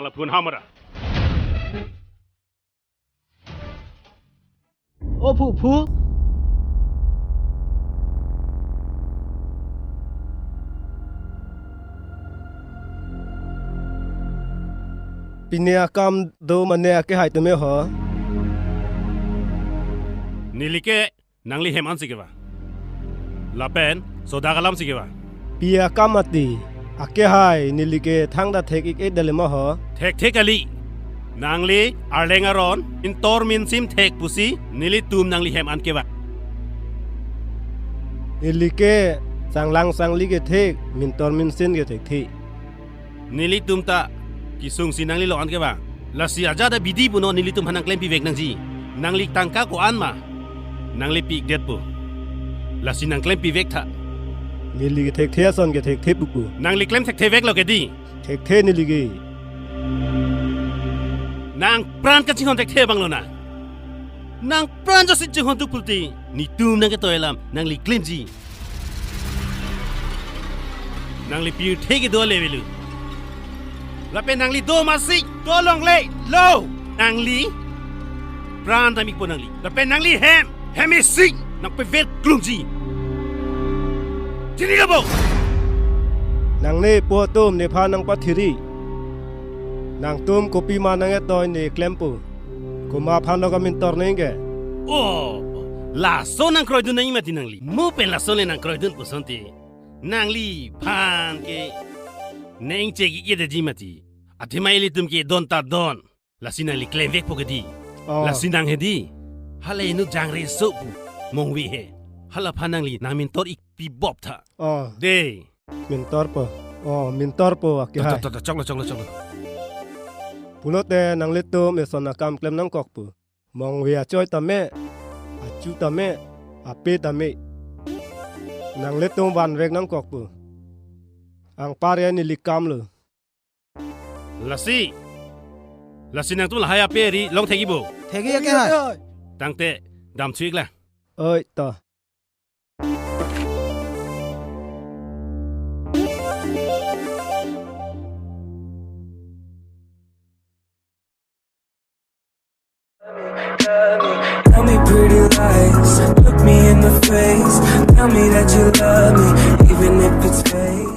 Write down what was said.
ละพูนห้ามระโอ้ผู้ปีนี้กำดูมันเนี่ยแกหายตัวไม่หรอนี่ลิเกนังลิเฮมันสิเกวะลาเป็นโซดากาลัมสิเกวะปีนี้กำมาตีอาแกหายนี่ลิเกทั้งดัดเทคอีกเดลมาหรอเทกะลีนางลีอาร์เลงอารอนอินตอร์มินซิมเทกปุซีนี่ลิตูมนางลิเฮมันเกวะนี่ลิเกสังลังสังลิเกเทกมินตอร์มินซินเกเทกที่นี่ลิตูมตากิซุงsi nang li lo an ke ba la si aja da bidi bu no ni li tum hanang klem pi vek nang ji nang li tangka ko an ma nang li pi det pu la si nang klem pi vek tha นี่ลิเกเทกเทียซอนเกเทกเทปุกุ nang li klem thek the vek lo ke di เทกเทนี่ลิเก nang pran ka ching hon thek the bang lo na nang pran jo si ching hon tu pulti ni tum nang ke toilam nang li klem ji nang li pi the ke do le velu la pe nang li do ma si do long le lo nang li pran ta mi po nang li la pe nang li hem is si nang pe vet klung ji jini ga bo นางเน่ปัวตุ้มในพานังปัทธิรีนางตุ้มกุปีมานังเอตอยในเคลมปูกุมาพันนกมินตอร์เนงเก oh la so nang kroi dun nang mati nang li mu pe la so le nang kroi dun pusanti nang li phan ke neng che gi yede ji mati athima ili tum ke don ta don la sinang li klem vek pogadi la sinang hedi hale nu jang re so pu mong wi he hala phanang li nang min tor ik pi bop tha de มินตอร์ปอ๋อมินตอร์ปอะกี่หาย chong la ปุโรเตนังเลตุมเอสนากรรมเคลมนังกอกปูมองเวียจอยตาเมอาจูตาเมอาเปตาเมนังเลตุมวันเวกนังกอกปูอังปาเรียนิลิกามเลย la sinang tum la haya pe ri long thegi bo เทกี้ยังไงฮะ tang te dam chuik la เอ้ยต่อ Tell me pretty lies, look me in the face. Tell me that you love me, even if it's fake.